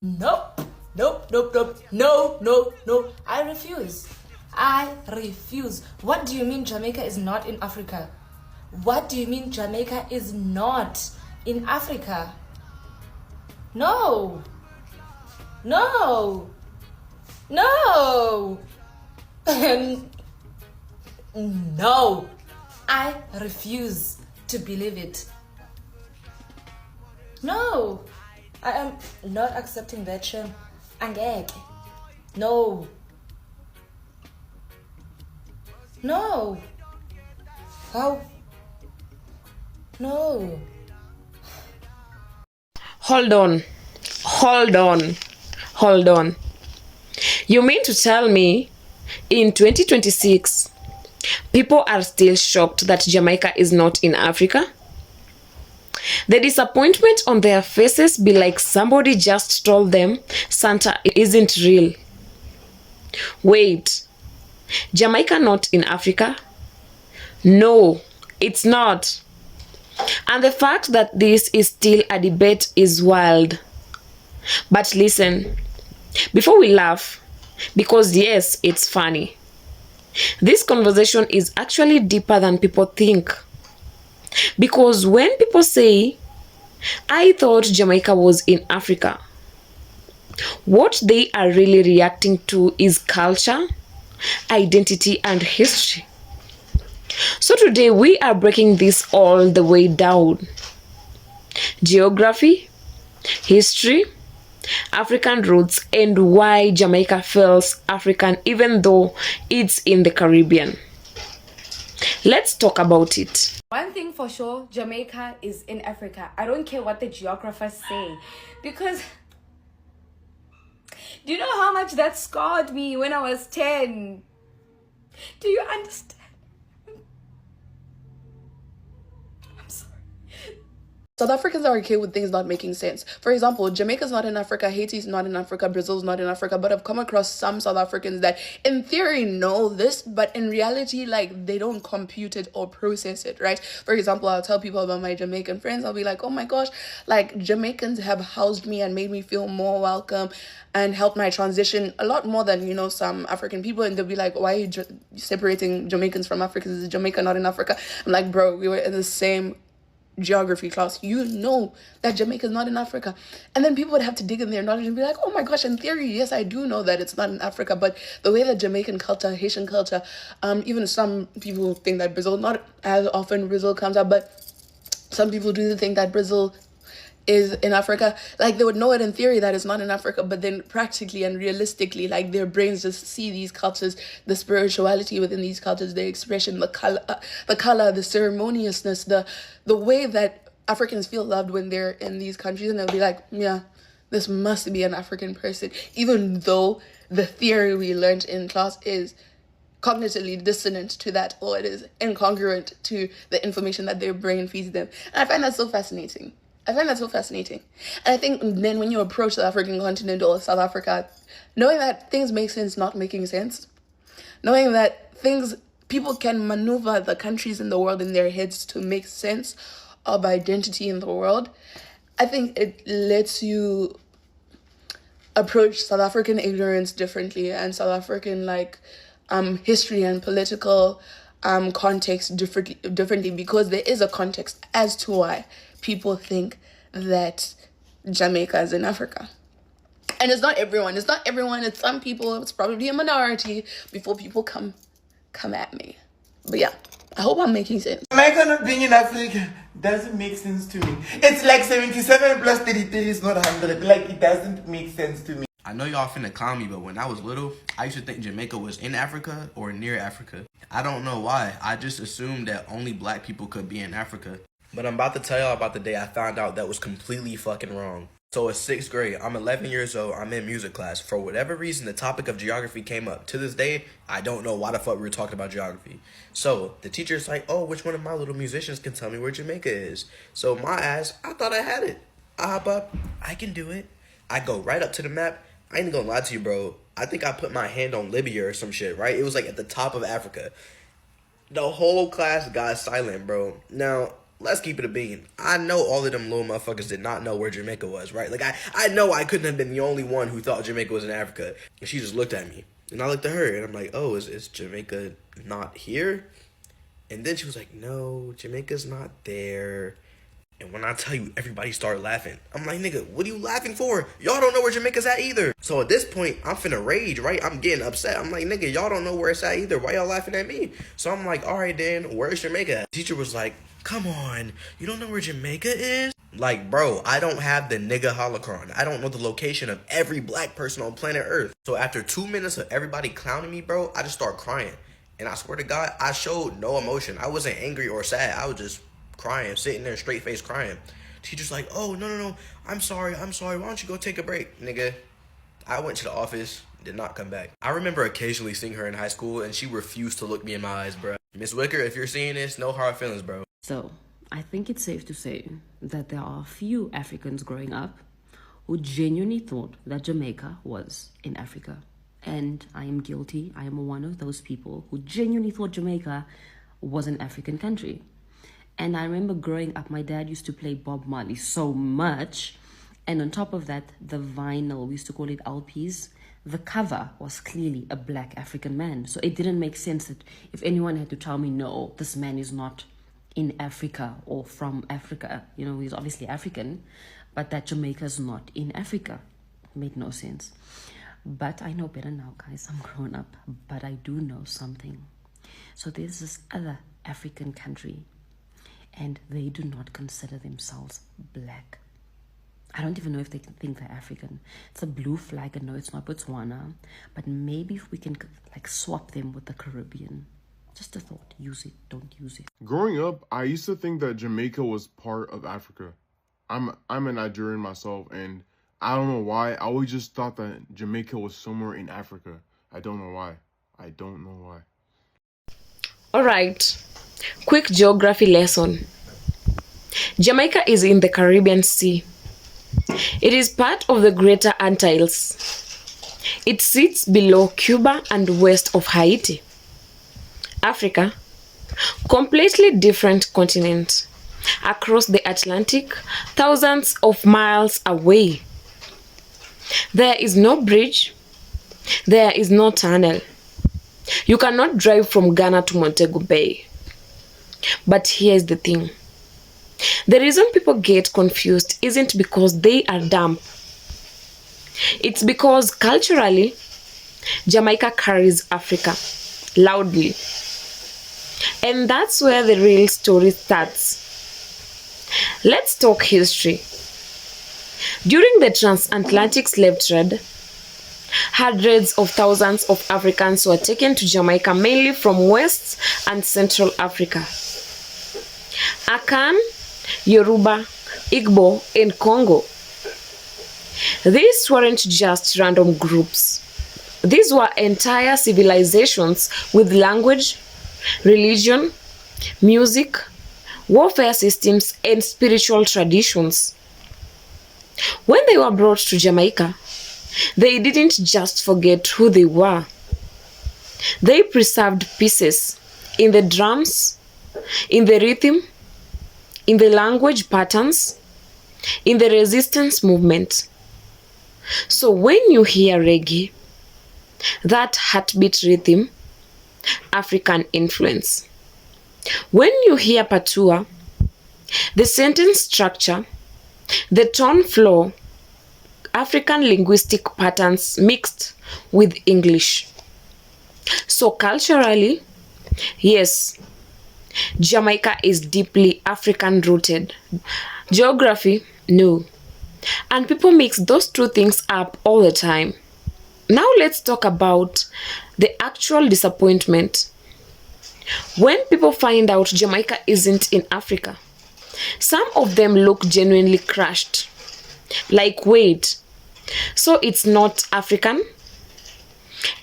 Nope. Nope, nope, nope. No, no, no. I refuse. I refuse. What do you mean Jamaica is not in Africa? What do you mean Jamaica is not in Africa? No. No. No. No. I refuse to believe it. No. I am not accepting that shame. Angeke. No. No. How? No. Hold on. Hold on. Hold on. You mean to tell me in 2026 people are still shocked that Jamaica is not in Africa? The disappointment on their faces be like somebody just told them Santa isn't real. Wait, Jamaica not in Africa? No, it's not. And the fact that this is still a debate is wild. But listen, before we laugh, because yes, it's funny, this conversation is actually deeper than people think. Because when people say, I thought Jamaica was in Africa, what they are really reacting to is culture, identity, and history. So today we are breaking this all the way down. Geography, history, African roots, and why Jamaica feels African even though it's in the Caribbean. Let's talk about it. One thing for sure, Jamaica is in Africa. I don't care what the geographers say. Because, do you know how much that scarred me when I was 10? Do you understand? I'm sorry. South Africans are okay with things not making sense. For example, Jamaica's not in Africa, Haiti's not in Africa, Brazil's not in Africa, but I've come across some South Africans that in theory know this, but in reality, like, they don't compute it or process it, right? For example, I'll tell people about my Jamaican friends. I'll be like, oh my gosh, like, Jamaicans have housed me and made me feel more welcome and helped my transition a lot more than, some African people. And they'll be like, why are you separating Jamaicans from Africans? Is Jamaica not in Africa? I'm like, bro, we were in the same geography class. You know that Jamaica is not in Africa. And then people would have to dig in their knowledge and be like, oh my gosh, in theory, yes, I do know that it's not in Africa. But the way that Jamaican culture, Haitian culture, even some people think that Brazil, not as often Brazil comes up, but some people do think that Brazil is in Africa. Like, they would know it in theory that it's not in Africa, but then practically and realistically, like, their brains just see these cultures, the spirituality within these cultures, the expression, the color, the ceremoniousness, the way that Africans feel loved when they're in these countries, and they'll be like, yeah, this must be an African person, even though the theory we learned in class is cognitively dissonant to that, or it is incongruent to the information that their brain feeds them. And I find that so fascinating. And I think then when you approach the African continent or South Africa, knowing that things make sense not making sense, knowing that people can maneuver the countries in the world in their heads to make sense of identity in the world, I think it lets you approach South African ignorance differently, and South African history and political context differently, because there is a context as to why people think that Jamaica is in Africa. And it's not everyone. It's some people. It's probably a minority before people come at me. But yeah, I hope I'm making sense. Jamaica not being in Africa doesn't make sense to me. It's like 77 plus 33 is not 100. Like, it doesn't make sense to me. I know y'all finna clown me, but when I was little, I used to think Jamaica was in Africa or near Africa. I don't know why. I just assumed that only black people could be in Africa. But I'm about to tell y'all about the day I found out that was completely fucking wrong. So it's 6th grade. I'm 11 years old. I'm in music class. For whatever reason, the topic of geography came up. To this day, I don't know why the fuck we were talking about geography. So the teacher's like, oh, which one of my little musicians can tell me where Jamaica is? So my ass, I thought I had it. I hop up. I can do it. I go right up to the map. I ain't gonna lie to you, bro. I think I put my hand on Libya or some shit, right? It was like at the top of Africa. The whole class got silent, bro. Now, let's keep it a bean. I know all of them little motherfuckers did not know where Jamaica was, right? Like, I know I couldn't have been the only one who thought Jamaica was in Africa. And she just looked at me. And I looked at her, and I'm like, oh, is Jamaica not here? And then she was like, no, Jamaica's not there. And when I tell you, everybody started laughing. I'm like, nigga, what are you laughing for? Y'all don't know where Jamaica's at either. So at this point, I'm finna rage, right? I'm getting upset. I'm like, nigga, y'all don't know where it's at either. Why y'all laughing at me? So I'm like, all right, then, where's Jamaica at? Teacher was like, come on, you don't know where Jamaica is? Like, bro, I don't have the nigga holocron. I don't know the location of every black person on planet Earth. So after 2 minutes of everybody clowning me, bro, I just start crying. And I swear to God, I showed no emotion. I wasn't angry or sad. I was just crying, sitting there straight face crying. Teacher's like, oh, no, I'm sorry, why don't you go take a break? Nigga, I went to the office, did not come back. I remember occasionally seeing her in high school, and she refused to look me in my eyes, bro. Miss Wicker, if you're seeing this, no hard feelings, bro. So, I think it's safe to say that there are a few Africans growing up who genuinely thought that Jamaica was in Africa. And I am guilty. I am one of those people who genuinely thought Jamaica was an African country. And I remember growing up, my dad used to play Bob Marley so much. And on top of that, the vinyl, we used to call it LPs, the cover was clearly a black African man. So it didn't make sense that if anyone had to tell me, no, this man is not in Africa or from Africa, you know, he's obviously African, but that Jamaica's not in Africa. It made no sense. But I know better now, guys. I'm grown up, but I do know something. So there's this other African country, and they do not consider themselves black. I don't even know if they think they're African. It's a blue flag, and no, it's not Botswana, but maybe if we can like swap them with the Caribbean. Just a thought. Use it, don't use it. Growing up, I used to think that Jamaica was part of Africa. I'm a Nigerian myself, and I don't know why. I always just thought that Jamaica was somewhere in Africa. I don't know why. All right, quick geography lesson. Jamaica is in the Caribbean Sea. It is part of the Greater Antilles. It sits below Cuba and west of Haiti. Africa, completely different continent, across the Atlantic, thousands of miles away. There is no bridge, there is no tunnel. You cannot drive from Ghana to Montego Bay. But here's the thing. The reason people get confused isn't because they are dumb. It's because culturally, Jamaica carries Africa loudly. And that's where the real story starts. Let's talk history. During the transatlantic slave trade, hundreds of thousands of Africans were taken to Jamaica, mainly from West and Central Africa. Akan, Yoruba, Igbo, and Congo. These weren't just random groups. These were entire civilizations with language, religion, music, warfare systems, and spiritual traditions. When they were brought to Jamaica, they didn't just forget who they were. They preserved pieces in the drums, in the rhythm, in the language patterns, in the resistance movement. So when you hear reggae, that heartbeat rhythm, African influence. When you hear patois, the sentence structure, the tone flow, African linguistic patterns mixed with English. So culturally, yes, Jamaica is deeply African rooted. Geography, no. And people mix those two things up all the time. Now let's talk about the actual disappointment. When people find out Jamaica isn't in Africa, some of them look genuinely crushed. Like, wait, so it's not African?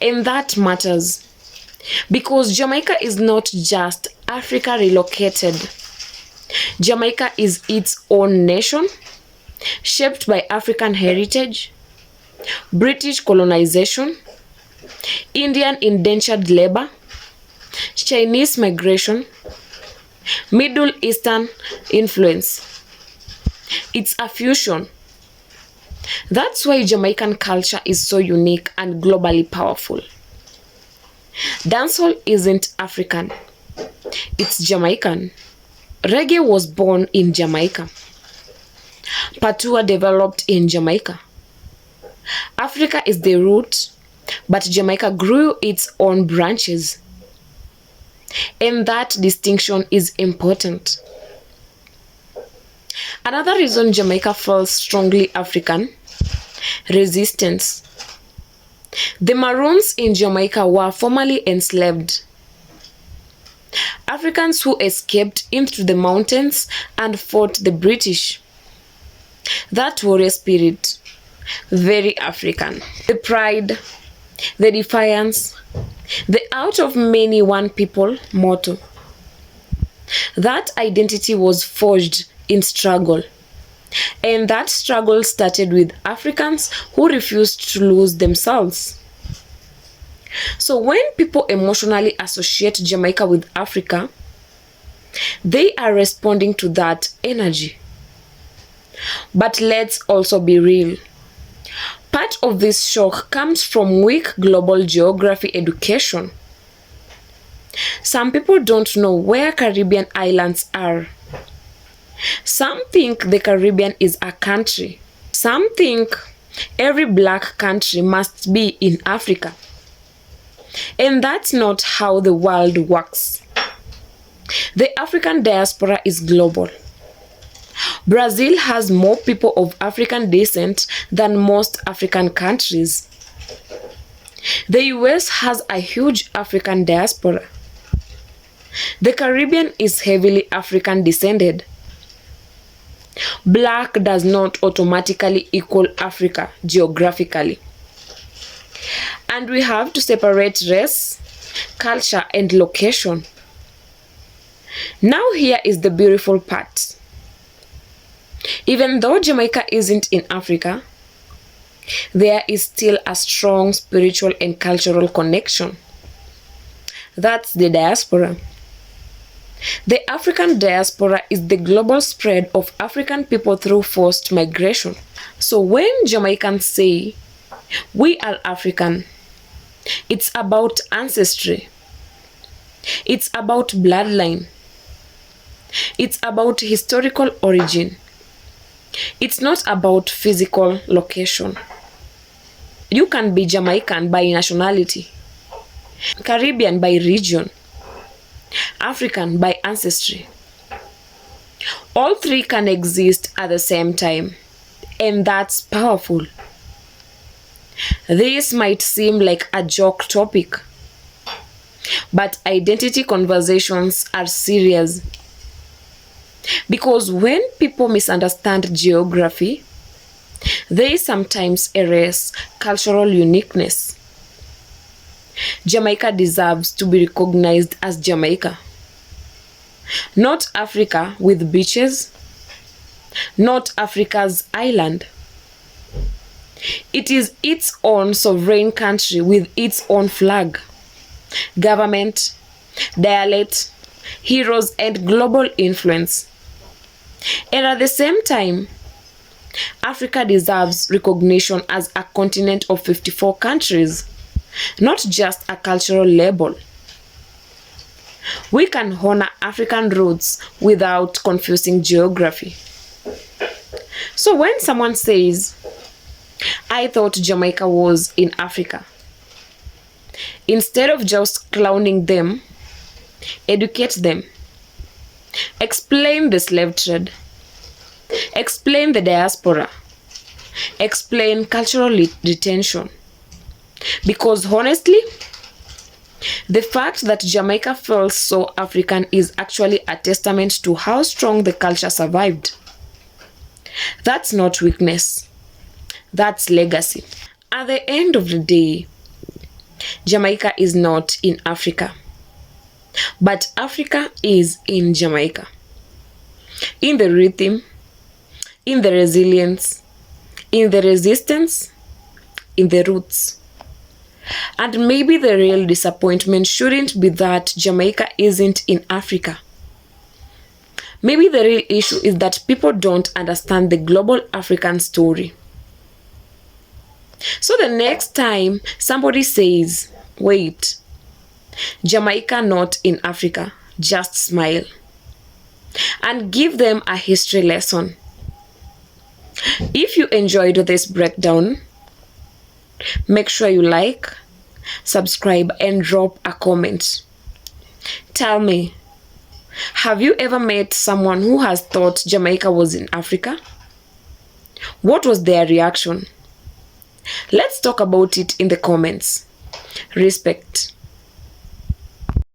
And that matters. Because Jamaica is not just Africa relocated. Jamaica is its own nation, shaped by African heritage, British colonization, Indian indentured labor, Chinese migration, Middle Eastern influence. It's a fusion. That's why Jamaican culture is so unique and globally powerful. Dancehall isn't African, it's Jamaican. Reggae was born in Jamaica. Patois developed in Jamaica. Africa is the root, but Jamaica grew its own branches. And that distinction is important. Another reason Jamaica feels strongly African: resistance. The Maroons in Jamaica were formerly enslaved. Africans who escaped into the mountains and fought the British. That warrior spirit, very African. The pride, the defiance, the out of many one people motto. That identity was forged in struggle. And that struggle started with Africans who refused to lose themselves. So when people emotionally associate Jamaica with Africa, they are responding to that energy. But let's also be real. Part of this shock comes from weak global geography education. Some people don't know where Caribbean islands are. Some think the Caribbean is a country. Some think every black country must be in Africa. And that's not how the world works. The African diaspora is global. Brazil has more people of African descent than most African countries. The US has a huge African diaspora. The Caribbean is heavily African descended. Black does not automatically equal Africa geographically. And we have to separate race, culture, and location. Now here is the beautiful part. Even though Jamaica isn't in Africa, there is still a strong spiritual and cultural connection. That's the diaspora. The African diaspora is the global spread of African people through forced migration. So when Jamaicans say, we are African, it's about ancestry. It's about bloodline. It's about historical origin. It's not about physical location. You can be Jamaican by nationality, Caribbean by region, African by ancestry. All three can exist at the same time, and that's powerful. This might seem like a joke topic, but identity conversations are serious. Because when people misunderstand geography, they sometimes erase cultural uniqueness. Jamaica deserves to be recognized as Jamaica. Not Africa with beaches, not Africa's island. It is its own sovereign country with its own flag, government, dialect, heroes, and global influence. And at the same time, Africa deserves recognition as a continent of 54 countries, not just a cultural label. We can honor African roots without confusing geography. So when someone says, I thought Jamaica was in Africa, instead of just clowning them, educate them. Explain the slave trade. Explain the diaspora. Explain cultural retention. Because honestly, the fact that Jamaica feels so African is actually a testament to how strong the culture survived. That's not weakness. That's legacy. At the end of the day, Jamaica is not in Africa. But Africa is in Jamaica. In the rhythm, in the resilience, in the resistance, in the roots. And maybe the real disappointment shouldn't be that Jamaica isn't in Africa. Maybe the real issue is that people don't understand the global African story. So the next time somebody says, wait, Jamaica not in Africa, just smile and give them a history lesson. If you enjoyed this breakdown, make sure you like, subscribe, and drop a comment. Tell me, have you ever met someone who has thought Jamaica was in Africa? What was their reaction? Let's talk about it in the comments. Respect.